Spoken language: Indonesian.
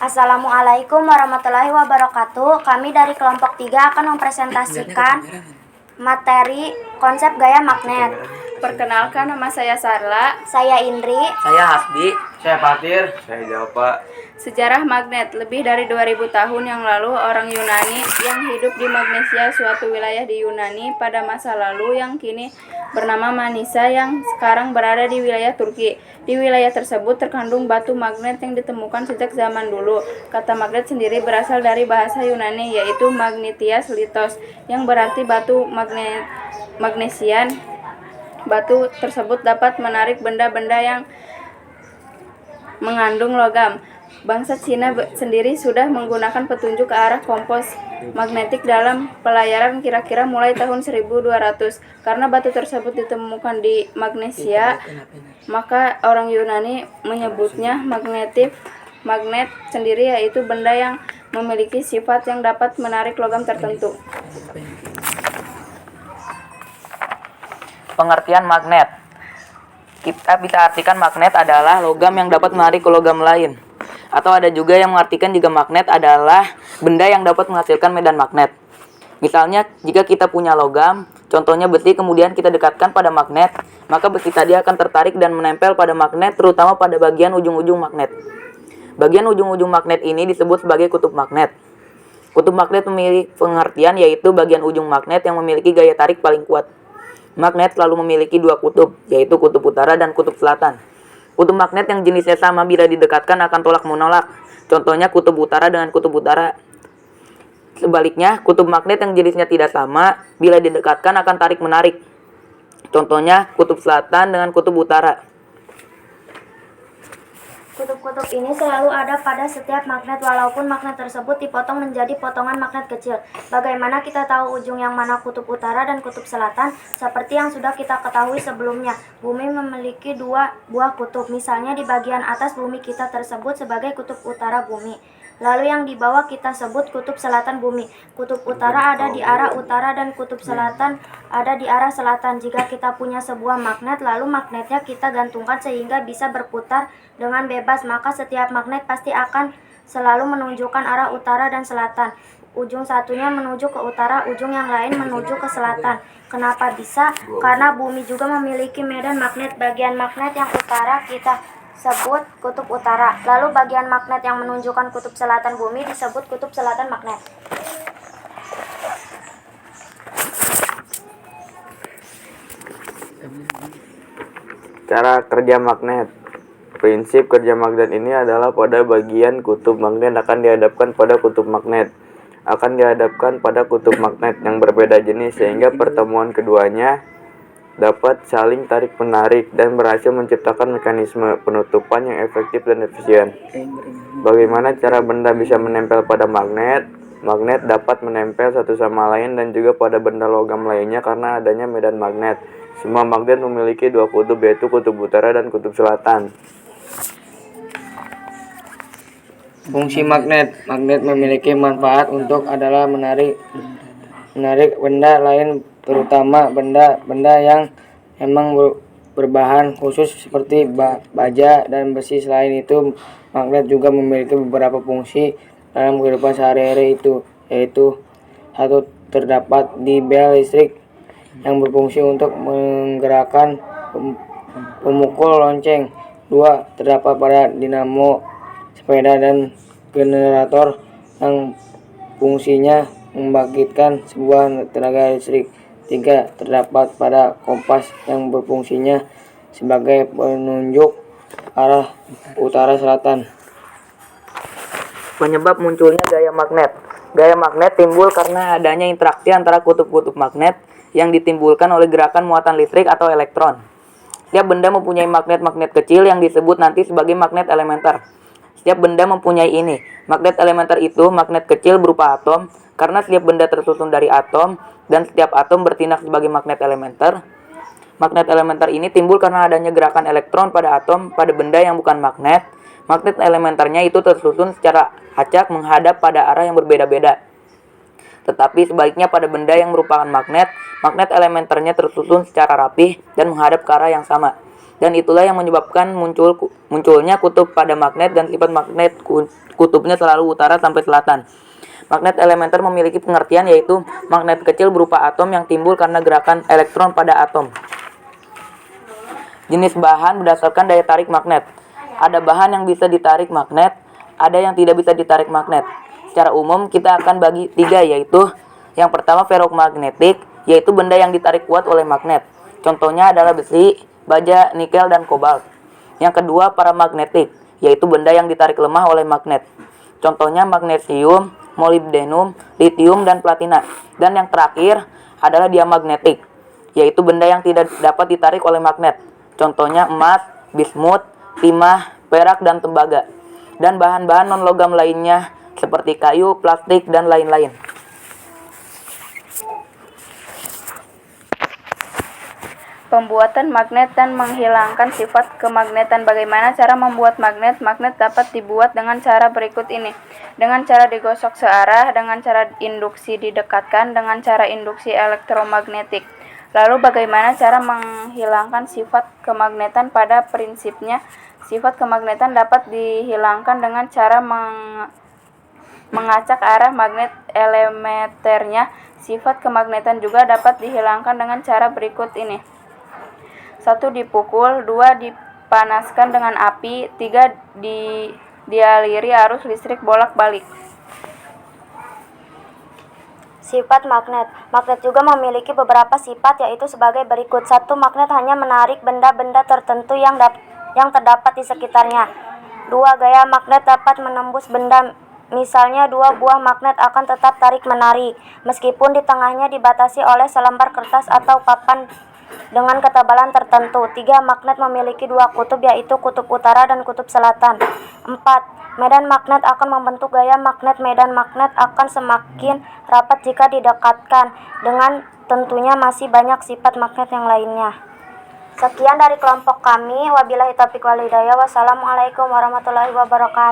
Assalamualaikum warahmatullahi wabarakatuh. Kami dari kelompok 3 akan mempresentasikan materi konsep gaya magnet. Perkenalkan, nama saya Sarla. Saya Indri. Saya Hasbi. Saya Fatir. Saya Jalpa. Sejarah magnet. Lebih dari 2000 tahun yang lalu, orang Yunani yang hidup di Magnesia, suatu wilayah di Yunani pada masa lalu yang kini bernama Manisa, yang sekarang berada di wilayah Turki. Di wilayah tersebut terkandung batu magnet yang ditemukan sejak zaman dulu. Kata magnet sendiri berasal dari bahasa Yunani, yaitu magnetias litos, yang berarti batu magnesian. Batu tersebut dapat menarik benda-benda yang mengandung logam. Bangsa Cina sendiri sudah menggunakan petunjuk ke arah kompos magnetik dalam pelayaran kira-kira mulai tahun 1200. Karena batu tersebut ditemukan di Magnesia, maka orang Yunani menyebutnya magnet sendiri, yaitu benda yang memiliki sifat yang dapat menarik logam tertentu. Pengertian magnet. Kita bisa artikan magnet adalah logam yang dapat menarik ke logam lain. Atau ada juga yang mengartikan jika magnet adalah benda yang dapat menghasilkan medan magnet. Misalnya, jika kita punya logam, contohnya besi, kemudian kita dekatkan pada magnet, maka besi tadi akan tertarik dan menempel pada magnet, terutama pada bagian ujung-ujung magnet. Bagian ujung-ujung magnet ini disebut sebagai kutub magnet. Kutub magnet memiliki pengertian, yaitu bagian ujung magnet yang memiliki gaya tarik paling kuat. Magnet selalu memiliki dua kutub, yaitu kutub utara dan kutub selatan. Kutub magnet yang jenisnya sama bila didekatkan akan tolak-menolak. Contohnya kutub utara dengan kutub utara. Sebaliknya, kutub magnet yang jenisnya tidak sama bila didekatkan akan tarik-menarik. Contohnya kutub selatan dengan kutub utara. Kutub-kutub ini selalu ada pada setiap magnet walaupun magnet tersebut dipotong menjadi potongan magnet kecil. Bagaimana kita tahu ujung yang mana kutub utara dan kutub selatan? Seperti yang sudah kita ketahui sebelumnya, bumi memiliki dua buah kutub. Misalnya di bagian atas bumi kita tersebut sebagai kutub utara bumi. Lalu yang di bawah kita sebut kutub selatan bumi. Kutub utara ada di arah utara dan kutub selatan ada di arah selatan. Jika kita punya sebuah magnet, lalu magnetnya kita gantungkan sehingga bisa berputar dengan bebas, maka setiap magnet pasti akan selalu menunjukkan arah utara dan selatan. Ujung satunya menuju ke utara, ujung yang lain menuju ke selatan. Kenapa bisa? Karena bumi juga memiliki medan magnet. Bagian magnet yang utara kita sebut kutub utara. Lalu bagian magnet yang menunjukkan kutub selatan bumi disebut kutub selatan magnet. Cara kerja magnet. Prinsip kerja magnet ini adalah pada bagian kutub magnet akan dihadapkan pada kutub magnet yang berbeda jenis, sehingga pertemuan keduanya dapat saling tarik-menarik dan berhasil menciptakan mekanisme penutupan yang efektif dan efisien. Bagaimana cara benda bisa menempel pada magnet? Magnet dapat menempel satu sama lain dan juga pada benda logam lainnya karena adanya medan magnet. Semua magnet memiliki dua kutub, yaitu kutub utara dan kutub selatan. Fungsi magnet. Magnet memiliki manfaat untuk adalah menarik benda lain, terutama benda-benda yang memang berbahan khusus seperti baja dan besi. Selain itu, magnet juga memiliki beberapa fungsi dalam kehidupan sehari-hari, yaitu satu, terdapat di bel listrik yang berfungsi untuk menggerakkan pemukul lonceng. 2. Terdapat pada dinamo sepeda dan generator yang fungsinya membangkitkan sebuah tenaga listrik. 3. Terdapat pada kompas yang berfungsinya sebagai penunjuk arah utara selatan. Penyebab munculnya gaya magnet. Gaya magnet timbul karena adanya interaksi antara kutub-kutub magnet yang ditimbulkan oleh gerakan muatan listrik atau elektron. Setiap benda mempunyai magnet-magnet kecil yang disebut nanti sebagai magnet elementer. Setiap benda mempunyai ini. Magnet elementer itu magnet kecil berupa atom, karena setiap benda tersusun dari atom dan setiap atom bertindak sebagai magnet elementer. Magnet elementer ini timbul karena adanya gerakan elektron pada atom pada benda yang bukan magnet. Magnet elementernya itu tersusun secara acak menghadap pada arah yang berbeda-beda. Tetapi sebaliknya pada benda yang merupakan magnet, magnet elementernya tersusun secara rapih dan menghadap ke arah yang sama. Dan itulah yang menyebabkan munculnya kutub pada magnet dan sifat magnet kutubnya selalu utara sampai selatan. Magnet elementer memiliki pengertian yaitu magnet kecil berupa atom yang timbul karena gerakan elektron pada atom. Jenis bahan berdasarkan daya tarik magnet. Ada bahan yang bisa ditarik magnet, ada yang tidak bisa ditarik magnet. Secara umum kita akan bagi 3 yaitu yang pertama ferromagnetik, yaitu benda yang ditarik kuat oleh magnet. Contohnya adalah besi, baja, nikel, dan kobalt. Yang kedua paramagnetik, yaitu benda yang ditarik lemah oleh magnet. Contohnya magnesium, molybdenum, litium, dan platina. Dan yang terakhir adalah diamagnetik, yaitu benda yang tidak dapat ditarik oleh magnet. Contohnya emas, bismut, timah, perak, dan tembaga. Dan bahan-bahan non-logam lainnya seperti kayu, plastik, dan lain-lain. Pembuatan magnet dan menghilangkan sifat kemagnetan. Bagaimana cara membuat magnet? Magnet dapat dibuat dengan cara berikut ini. Dengan cara digosok searah, dengan cara induksi didekatkan, dengan cara induksi elektromagnetik. Lalu bagaimana cara menghilangkan sifat kemagnetan? Pada prinsipnya, sifat kemagnetan dapat dihilangkan dengan cara mengacak arah magnet elementernya. Sifat kemagnetan juga dapat dihilangkan dengan cara berikut ini. 1. Dipukul, 2. Dipanaskan dengan api, 3. Dialiri arus listrik bolak-balik. Sifat magnet. Magnet juga memiliki beberapa sifat yaitu sebagai berikut. 1. Magnet hanya menarik benda-benda tertentu yang terdapat di sekitarnya. 2. Gaya magnet dapat menembus benda. Misalnya 2 buah magnet akan tetap tarik-menarik meskipun di tengahnya dibatasi oleh selembar kertas atau papan dengan ketebalan tertentu. 3. Magnet memiliki 2 kutub yaitu kutub utara dan kutub selatan. 4. Medan magnet akan membentuk gaya magnet. Medan magnet akan semakin rapat jika didekatkan, dengan tentunya masih banyak sifat magnet yang lainnya. Sekian dari kelompok kami. Wabillahi taufiq wal hidayah. Wassalamualaikum warahmatullahi wabarakatuh.